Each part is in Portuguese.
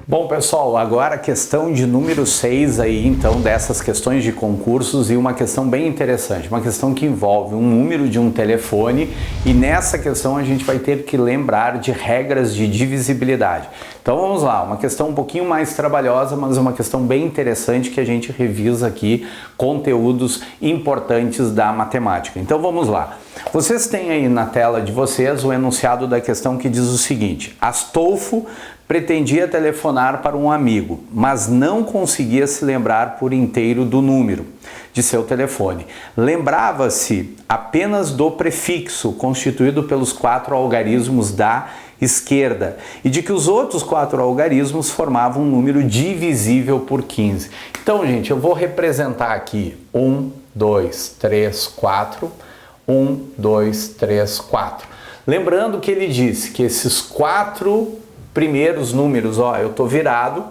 Bom, pessoal, agora a questão de número 6 aí, então, dessas questões de concursos e uma questão bem interessante, uma questão que envolve um número de um telefone e nessa questão a gente vai ter que lembrar de regras de divisibilidade. Então vamos lá, uma questão um pouquinho mais trabalhosa, mas uma questão bem interessante que a gente revisa aqui conteúdos importantes da matemática. Então vamos lá. Vocês têm aí na tela de vocês o enunciado da questão que diz o seguinte: Astolfo pretendia telefonar para um amigo, mas não conseguia se lembrar por inteiro do número de seu telefone. Lembrava-se apenas do prefixo, constituído pelos 4 algarismos da esquerda, e de que os outros 4 algarismos formavam um número divisível por 15. Então, gente, eu vou representar aqui 1, 2, 3, 4, 1, 2, 3, 4. Lembrando que ele disse que esses 4 primeiros números, ó, eu tô virado,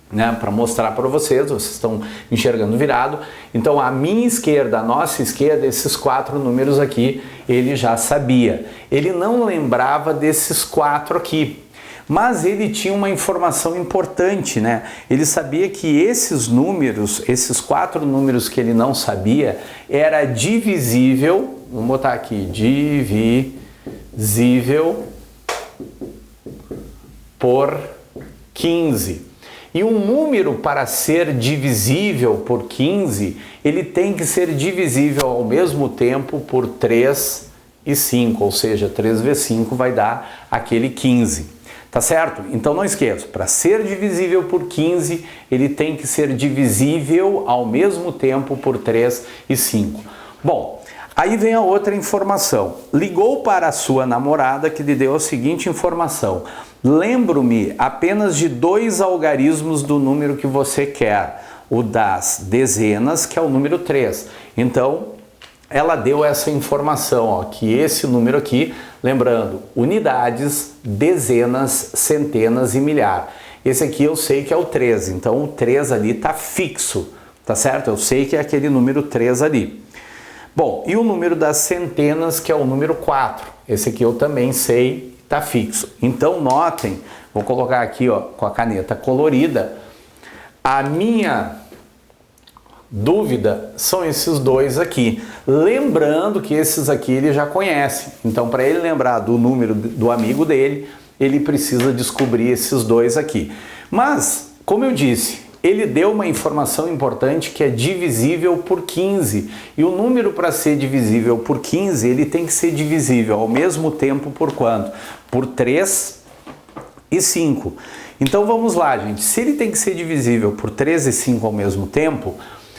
né, para mostrar para vocês estão enxergando virado. Então a minha esquerda, a nossa esquerda, esses 4 números aqui, ele já sabia. Ele não lembrava desses 4 aqui, mas ele tinha uma informação importante, né? Ele sabia que esses números, esses 4 números que ele não sabia, era divisível, vamos botar aqui, divisível por 15. E um número, para ser divisível por 15, ele tem que ser divisível ao mesmo tempo por 3 e 5, ou seja, 3 vezes 5 vai dar aquele 15. Tá certo? Então não esqueça, para ser divisível por 15, ele tem que ser divisível ao mesmo tempo por 3 e 5. Bom, aí vem a outra informação. Ligou para a sua namorada que lhe deu a seguinte informação: lembro-me apenas de 2 algarismos do número que você quer, o das dezenas, que é o número 3. Então, ela deu essa informação, ó, que esse número aqui, lembrando, unidades, dezenas, centenas e milhar. Esse aqui eu sei que é o 3, então o 3 ali está fixo, tá certo? Eu sei que é aquele número 3 ali. Bom, e o número das centenas, que é o número 4. Esse aqui eu também sei, está fixo. Então notem, vou colocar aqui, ó, com a caneta colorida, a minha dúvida são esses 2 aqui. Lembrando que esses aqui ele já conhece. Então, para ele lembrar do número do amigo dele, ele precisa descobrir esses 2 aqui. Mas, como eu disse, ele deu uma informação importante que é divisível por 15. E o número, para ser divisível por 15, ele tem que ser divisível ao mesmo tempo por quanto? Por 3 e 5. Então vamos lá, gente. Se ele tem que ser divisível por 3 e 5 ao mesmo tempo,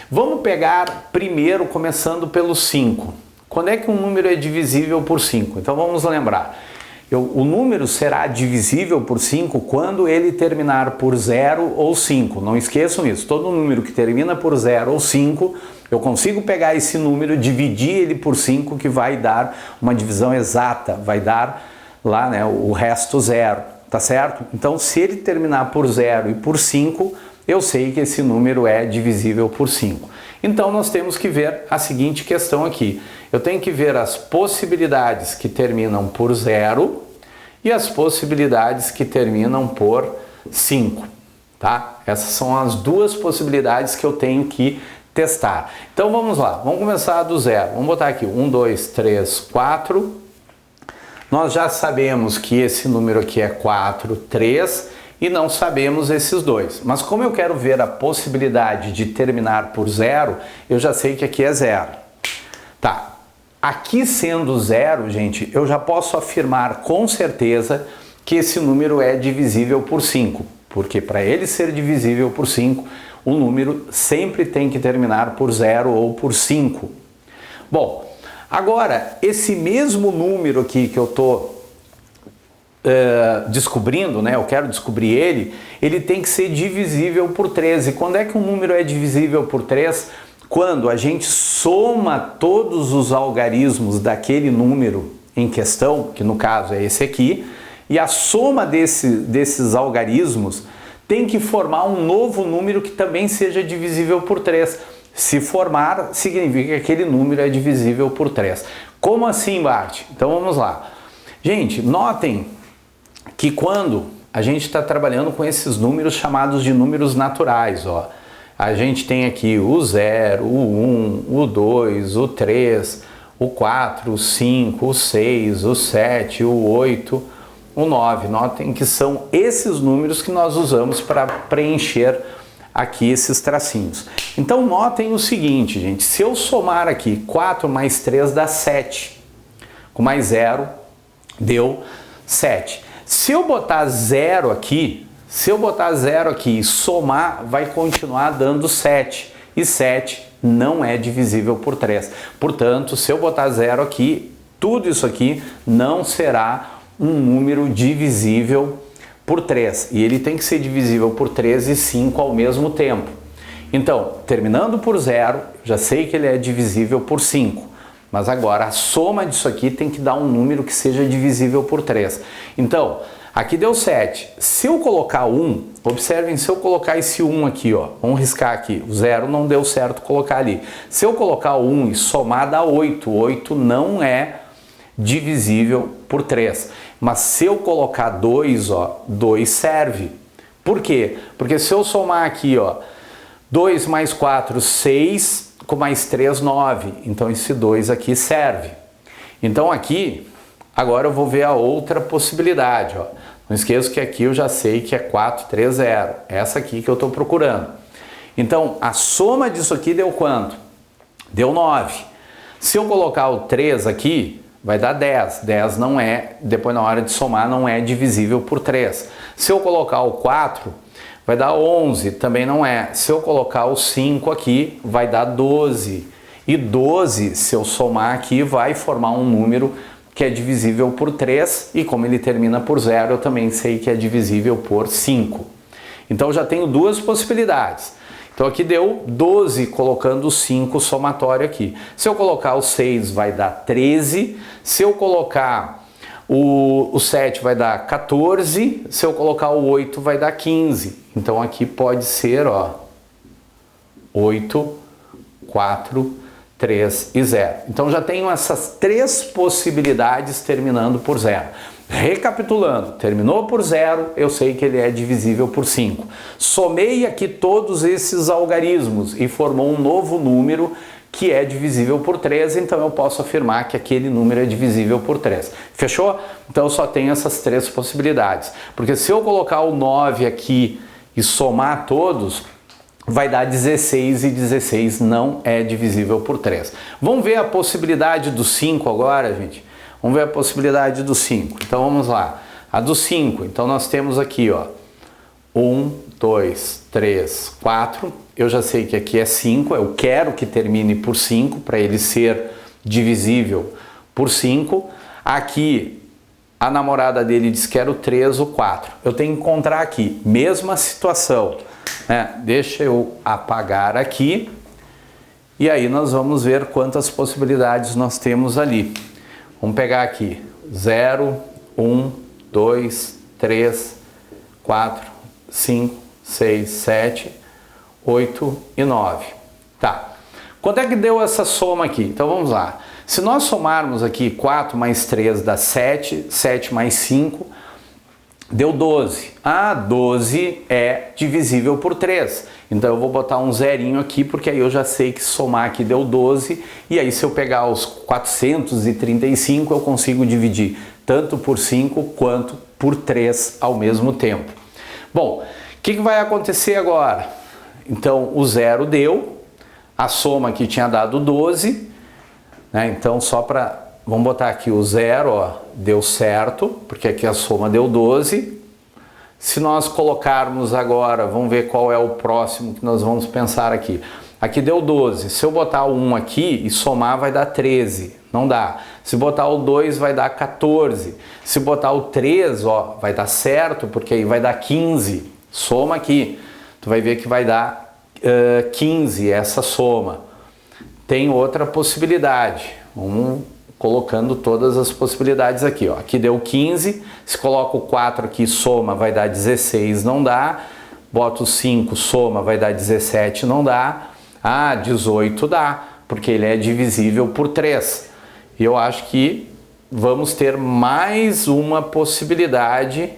vamos pegar primeiro começando pelo 5. Quando é que um número é divisível por 5? Então vamos lembrar. O número será divisível por 5 quando ele terminar por 0 ou 5. Não esqueçam isso. Todo número que termina por 0 ou 5, eu consigo pegar esse número, dividir ele por 5, que vai dar uma divisão exata. Vai dar lá, né, o resto 0. Tá certo? Então, se ele terminar por 0 e por 5, eu sei que esse número é divisível por 5. Então, nós temos que ver a seguinte questão aqui. Eu tenho que ver as possibilidades que terminam por 0 e as possibilidades que terminam por 5, tá? Essas são as 2 possibilidades que eu tenho que testar. Então, vamos lá. Vamos começar do 0. Vamos botar aqui 1, 2, 3, 4. Nós já sabemos que esse número aqui é 4, 3 e não sabemos esses 2. Mas como eu quero ver a possibilidade de terminar por 0, eu já sei que aqui é 0. Tá. Aqui sendo 0, gente, eu já posso afirmar com certeza que esse número é divisível por 5. Porque para ele ser divisível por 5, o número sempre tem que terminar por 0 ou por 5. Bom, agora, esse mesmo número aqui que eu estou descobrindo, né? Eu quero descobrir ele tem que ser divisível por 3. E quando é que um número é divisível por 3? Quando a gente soma todos os algarismos daquele número em questão, que no caso é esse aqui, e a soma desses algarismos tem que formar um novo número que também seja divisível por 3. Se formar, significa que aquele número é divisível por 3. Como assim, Bart? Então vamos lá. Gente, notem que quando a gente está trabalhando com esses números chamados de números naturais, ó. A gente tem aqui o 0, o 1, o 2, o 3, o 4, o 5, o 6, o 7, o 8, o 9. Notem que são esses números que nós usamos para preencher aqui esses tracinhos. Então notem o seguinte, gente, se eu somar aqui 4 mais 3 dá 7, com mais 0 deu 7. Se eu botar 0 aqui, e somar, vai continuar dando 7. E 7 não é divisível por 3. Portanto, se eu botar 0 aqui, tudo isso aqui não será um número divisível por 3. E ele tem que ser divisível por 3 e 5 ao mesmo tempo. Então, terminando por 0, já sei que ele é divisível por 5. Mas agora a soma disso aqui tem que dar um número que seja divisível por 3. Então, aqui deu 7. Se eu colocar 1, observem, se eu colocar esse 1 aqui, ó, vamos riscar aqui, o 0 não deu certo colocar ali. Se eu colocar o 1 e somar dá 8, 8 não é divisível por 3. Mas se eu colocar 2, ó, 2 serve. Por quê? Porque se eu somar aqui, ó, 2 mais 4, 6, com mais 3, 9. Então esse 2 aqui serve. Então aqui, agora eu vou ver a outra possibilidade, ó. Não esqueça que aqui eu já sei que é 4, 3, 0. Essa aqui que eu estou procurando. Então, a soma disso aqui deu quanto? Deu 9. Se eu colocar o 3 aqui, vai dar 10. 10 não é, depois na hora de somar, não é divisível por 3. Se eu colocar o 4, vai dar 11, também não é. Se eu colocar o 5 aqui, vai dar 12. E 12, se eu somar aqui, vai formar um número que é divisível por 3, e como ele termina por 0, eu também sei que é divisível por 5. Então já tenho duas possibilidades. Então aqui deu 12 colocando o 5 somatório aqui. Se eu colocar o 6 vai dar 13, se eu colocar o 7 vai dar 14, se eu colocar o 8 vai dar 15. Então aqui pode ser, ó, 8, 4, 3 e 0. Então já tenho essas três possibilidades terminando por 0. Recapitulando, terminou por 0, eu sei que ele é divisível por 5. Somei aqui todos esses algarismos e formou um novo número que é divisível por 3, então eu posso afirmar que aquele número é divisível por 3. Fechou? Então eu só tenho essas três possibilidades. Porque se eu colocar o 9 aqui e somar todos, vai dar 16 e 16 não é divisível por 3. Vamos ver a possibilidade do 5 agora, gente? Vamos ver a possibilidade do 5. Então vamos lá. A do 5, então nós temos aqui, ó, 1, 2, 3, 4. Eu já sei que aqui é 5, eu quero que termine por 5 para ele ser divisível por 5. Aqui a namorada dele diz que era o 3 ou 4. Eu tenho que encontrar aqui, mesma situação. Deixa eu apagar aqui e aí nós vamos ver quantas possibilidades nós temos ali. Vamos pegar aqui 0, 1, 2, 3, 4, 5, 6, 7, 8 e 9. Tá. Quanto é que deu essa soma aqui? Então vamos lá. Se nós somarmos aqui 4 mais 3 dá 7, 7 mais 5 deu 12. 12 é divisível por 3. Então eu vou botar um zerinho aqui, porque aí eu já sei que somar aqui deu 12. E aí se eu pegar os 435, eu consigo dividir tanto por 5 quanto por 3 ao mesmo tempo. Bom, o que vai acontecer agora? Então o 0 deu, a soma aqui tinha dado 12, né? Então só para... Vamos botar aqui o 0, ó, deu certo, porque aqui a soma deu 12. Se nós colocarmos agora, vamos ver qual é o próximo que nós vamos pensar aqui. Aqui deu 12. Se eu botar o 1 aqui e somar, vai dar 13. Não dá. Se botar o 2, vai dar 14. Se botar o 3, ó, vai dar certo, porque aí vai dar 15. Soma aqui. Tu vai ver que vai dar 15 essa soma. Tem outra possibilidade. Vamos colocando todas as possibilidades aqui, ó. Aqui deu 15, se coloca o 4 aqui, soma, vai dar 16, não dá. Bota o 5, soma, vai dar 17, não dá. 18 dá, porque ele é divisível por 3. E eu acho que vamos ter mais uma possibilidade,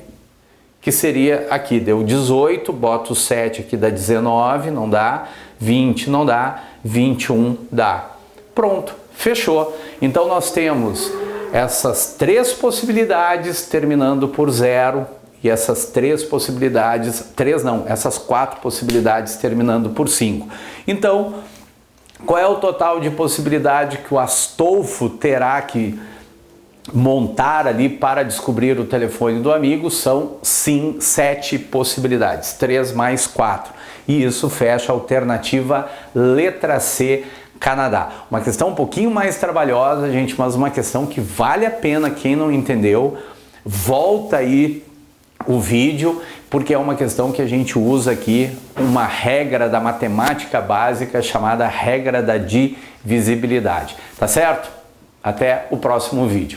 que que seria aqui, deu 18, boto o 7 aqui, dá 19, não dá, 20 não dá, 21 dá. Pronto, fechou. Então nós temos essas três possibilidades terminando por 0 e essas essas 4 possibilidades terminando por 5. Então, qual é o total de possibilidade que o Astolfo terá que montar ali para descobrir o telefone do amigo? São sim 7 possibilidades, 3 mais 4. E isso fecha a alternativa letra C, Canadá. Uma questão um pouquinho mais trabalhosa, gente, mas uma questão que vale a pena. Quem não entendeu, volta aí o vídeo, porque é uma questão que a gente usa aqui, uma regra da matemática básica chamada regra da divisibilidade. Tá certo? Até o próximo vídeo.